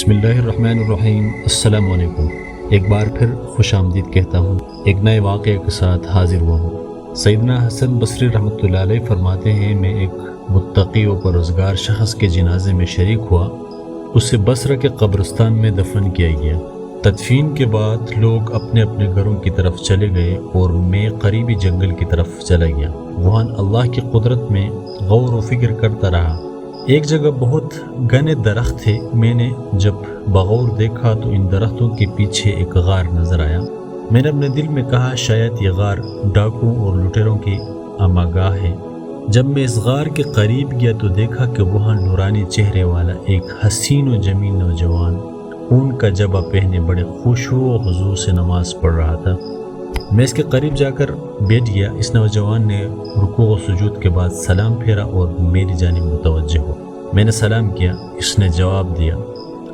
بسم اللہ الرحمن الرحیم۔ السلام علیکم۔ ایک بار پھر خوش آمدید کہتا ہوں، ایک نئے واقعے کے ساتھ حاضر ہوا ہوں۔ سیدنا حسن بصری رحمۃ اللہ علیہ فرماتے ہیں، میں ایک متقی و پرہیزگار شخص کے جنازے میں شریک ہوا۔ اسے بصرہ کے قبرستان میں دفن کیا گیا۔ تدفین کے بعد لوگ اپنے اپنے گھروں کی طرف چلے گئے اور میں قریبی جنگل کی طرف چلا گیا۔ وہاں اللہ کی قدرت میں غور و فکر کرتا رہا۔ ایک جگہ بہت گھنے درخت تھے۔ میں نے جب بغور دیکھا تو ان درختوں کے پیچھے ایک غار نظر آیا۔ میں نے اپنے دل میں کہا، شاید یہ غار ڈاکوؤں اور لٹیروں کی اماگاہ ہے۔ جب میں اس غار کے قریب گیا تو دیکھا کہ وہاں نورانی چہرے والا ایک حسین و جمیل نوجوان اون کا جبہ پہنے بڑے خشوع و خضوع سے نماز پڑھ رہا تھا۔ میں اس کے قریب جا کر بیٹھ گیا۔ اس نوجوان نے رکوع و سجود کے بعد سلام پھیرا اور میری جانب متوجہ ہوا۔ میں نے سلام کیا، اس نے جواب دیا۔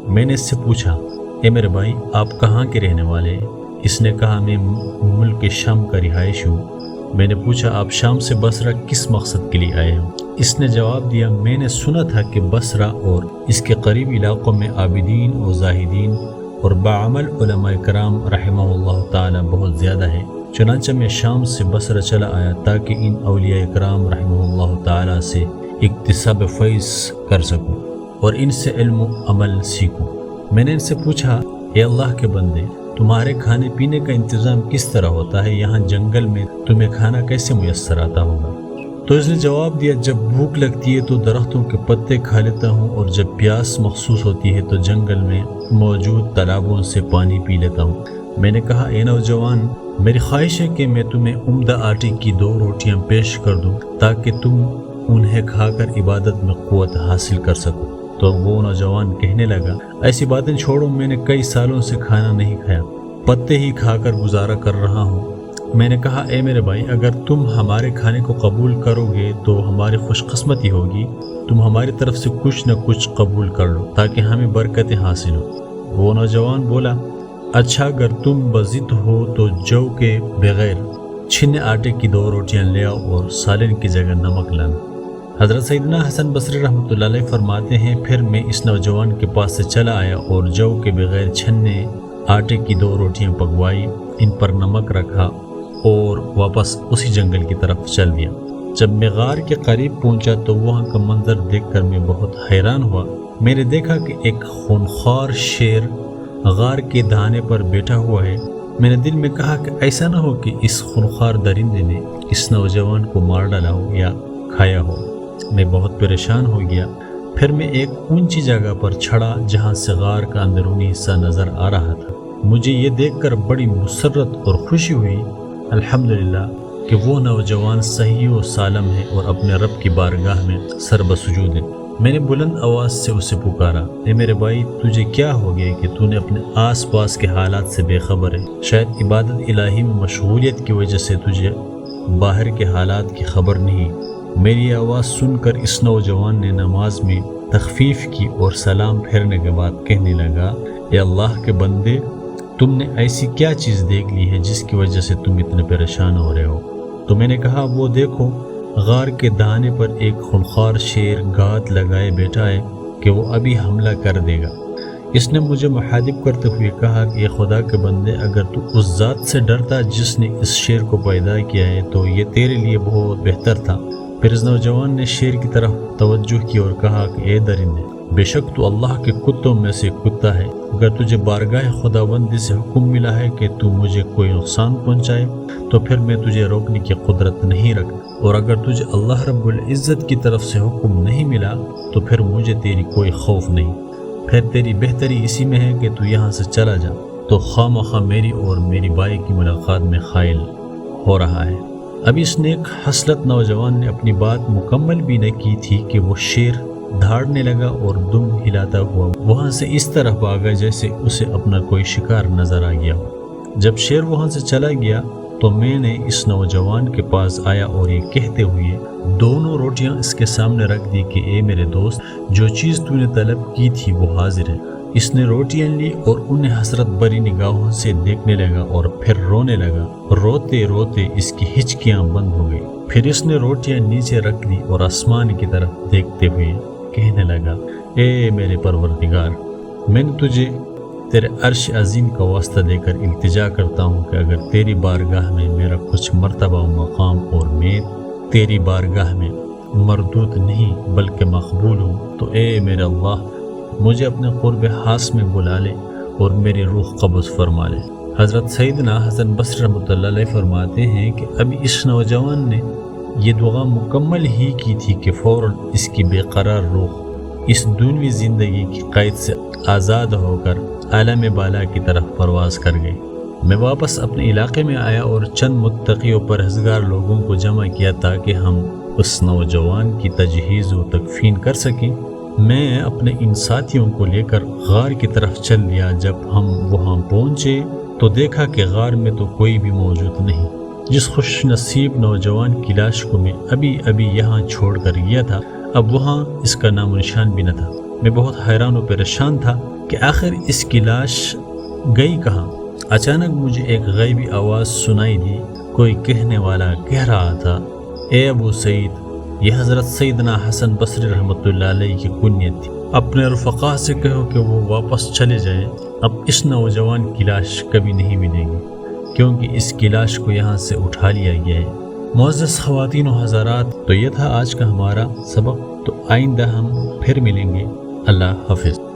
میں نے اس سے پوچھا، اے میرے بھائی، آپ کہاں کے رہنے والے ہیں؟ اس نے کہا، میں ملک شام کا رہائش ہوں۔ میں نے پوچھا، آپ شام سے بصرہ کس مقصد کے لیے آئے ہو؟ اس نے جواب دیا، میں نے سنا تھا کہ بصرہ اور اس کے قریبی علاقوں میں عابدین و زاہدین اور باعمل علماء کرام رحمہ اللہ تعالی بہت زیادہ ہے، چنانچہ میں شام سے بصرہ چلا آیا تاکہ ان اولیاء کرام رحمہ اللہ تعالی سے اکتساب فیض کر سکوں اور ان سے علم و عمل سیکھوں۔ میں نے ان سے پوچھا، اے اللہ کے بندے، تمہارے کھانے پینے کا انتظام کس طرح ہوتا ہے؟ یہاں جنگل میں تمہیں کھانا کیسے میسر آتا ہوگا؟ تو اس نے جواب دیا، جب بھوک لگتی ہے تو درختوں کے پتے کھا لیتا ہوں، اور جب پیاس محسوس ہوتی ہے تو جنگل میں موجود تالابوں سے پانی پی لیتا ہوں۔ میں نے کہا، اے نوجوان، میری خواہش ہے کہ میں تمہیں عمدہ آٹے کی 2 روٹیاں پیش کر دوں تاکہ تم انہیں کھا کر عبادت میں قوت حاصل کر سکو۔ تو وہ نوجوان کہنے لگا، ایسی باتیں چھوڑو، میں نے کئی سالوں سے کھانا نہیں کھایا، پتے ہی کھا کر گزارا کر رہا ہوں۔ میں نے کہا، اے میرے بھائی، اگر تم ہمارے کھانے کو قبول کرو گے تو ہماری خوش قسمتی ہوگی۔ تم ہماری طرف سے کچھ نہ کچھ قبول کر لو تاکہ ہمیں برکتیں حاصل ہو۔ وہ نوجوان بولا، اچھا، اگر تم بضد ہو تو جو کے بغیر چھنے آٹے کی 2 روٹیاں لے آؤ اور سالن کی جگہ نمک لانا۔ حضرت سیدنا حسن بصری رحمۃ اللہ علیہ فرماتے ہیں، پھر میں اس نوجوان کے پاس سے چلا آیا اور جو کے بغیر چھنے آٹے کی 2 روٹیاں پکوائی، ان پر نمک رکھا اور واپس اسی جنگل کی طرف چل دیا۔ جب میں غار کے قریب پہنچا تو وہاں کا منظر دیکھ کر میں بہت حیران ہوا۔ میں نے دیکھا کہ ایک خونخوار شیر غار کے دہانے پر بیٹھا ہوا ہے۔ میں نے دل میں کہا کہ ایسا نہ ہو کہ اس خونخوار درندے نے اس نوجوان کو مار ڈالا ہو یا کھایا ہو۔ میں بہت پریشان ہو گیا۔ پھر میں ایک اونچی جگہ پر چڑھا جہاں سے غار کا اندرونی حصہ نظر آ رہا تھا۔ مجھے یہ دیکھ کر بڑی مسرت اور خوشی ہوئی، الحمدللہ، کہ وہ نوجوان صحیح و سالم ہے اور اپنے رب کی بارگاہ میں سر بسجود ہے۔ میں نے بلند آواز سے اسے پکارا، اے میرے بھائی، تجھے کیا ہو گیا کہ تو نے اپنے آس پاس کے حالات سے بے خبر ہے؟ شاید عبادت الہی میں مشغولیت کی وجہ سے تجھے باہر کے حالات کی خبر نہیں۔ میری آواز سن کر اس نوجوان نے نماز میں تخفیف کی اور سلام پھیرنے کے بعد کہنے لگا، اے اللہ کے بندے، تم نے ایسی کیا چیز دیکھ لی ہے جس کی وجہ سے تم اتنے پریشان ہو رہے ہو؟ تو میں نے کہا، وہ دیکھو، غار کے دہانے پر ایک خونخوار شیر گھات لگائے بیٹھا ہے کہ وہ ابھی حملہ کر دے گا۔ اس نے مجھے محاذب کرتے ہوئے کہا کہ اے خدا کے بندے، اگر تو اس ذات سے ڈرتا جس نے اس شیر کو پیدا کیا ہے تو یہ تیرے لیے بہت بہتر تھا۔ پھر اس نوجوان نے شیر کی طرف توجہ کی اور کہا کہ اے درندے، بے شک تو اللہ کے کتوں میں سے کتا ہے۔ اگر تجھے بارگاہ خداوندی سے حکم ملا ہے کہ تو مجھے کوئی نقصان پہنچائے تو پھر میں تجھے روکنے کی قدرت نہیں رکھتا، اور اگر تجھے اللہ رب العزت کی طرف سے حکم نہیں ملا تو پھر مجھے تیری کوئی خوف نہیں۔ پھر تیری بہتری اسی میں ہے کہ تو یہاں سے چلا جا، تو خواہ مخواہ میری اور میری بائی کی ملاقات میں خائل ہو رہا ہے۔ ابھی اس نیک حسلت نوجوان نے اپنی بات مکمل بھی نہ کی تھی کہ وہ شیر دھاڑنے لگا اور دم ہلاتا ہوا وہاں سے اس طرح بھاگا جیسے اسے اپنا کوئی شکار نظر آ گیا ہو۔ جب شیر وہاں سے چلا گیا تو میں نے اس نوجوان کے پاس آیا اور یہ کہتے ہوئے 2 روٹیاں اس کے سامنے رکھ دی کہ اے میرے دوست، جو چیز تو نے طلب کی تھی وہ حاضر ہے۔ اس نے روٹیاں لی اور انہیں حسرت بری نگاہوں سے دیکھنے لگا اور پھر رونے لگا۔ روتے روتے اس کی ہچکیاں بند ہو گئی۔ پھر اس نے روٹیاں نیچے رکھ دی اور آسمان کی طرف دیکھتے ہوئے کہنے لگا، اے میرے پروردگار، میں نے تجھے تیرے عرش عظیم کا واسطہ دے کر التجا کرتا ہوں کہ اگر تیری بارگاہ میں میرا کچھ مرتبہ و مقام اور میں تیری بارگاہ میں مردود نہیں بلکہ مقبول ہوں، تو اے میرے اللہ مجھے اپنے قرب خاص میں بلا لے اور میری روح قبض فرما لے۔ حضرت سیدنا حسن بصری رحمۃ اللہ علیہ فرماتے ہیں کہ ابھی اس نوجوان نے یہ دعا مکمل ہی کی تھی کہ فوراً اس کی بے قرار روح اس دنیوی زندگی کی قید سے آزاد ہو کر عالم بالا کی طرف پرواز کر گئی۔ میں واپس اپنے علاقے میں آیا اور چند متقی و پرہیزگار لوگوں کو جمع کیا تاکہ ہم اس نوجوان کی تجہیز و تکفین کر سکیں۔ میں اپنے ان ساتھیوں کو لے کر غار کی طرف چل لیا۔ جب ہم وہاں پہنچے تو دیکھا کہ غار میں تو کوئی بھی موجود نہیں۔ جس خوش نصیب نوجوان کی لاش کو میں ابھی یہاں چھوڑ کر گیا تھا، اب وہاں اس کا نام و نشان بھی نہ تھا۔ میں بہت حیران و پریشان تھا کہ آخر اس کی لاش گئی کہاں۔ اچانک مجھے ایک غیبی آواز سنائی دی۔ کوئی کہنے والا کہہ رہا تھا، اے ابو سعید، یہ حضرت سیدنا حسن بصری رحمۃ اللہ علیہ کی کنیت تھی، اپنے رفقا سے کہو کہ وہ واپس چلے جائیں، اب اس نوجوان کی لاش کبھی نہیں ملے گی کیونکہ اس کی لاش کو یہاں سے اٹھا لیا گیا ہے۔ معزز خواتین و حضرات، تو یہ تھا آج کا ہمارا سبق، تو آئندہ ہم پھر ملیں گے۔ اللہ حافظ۔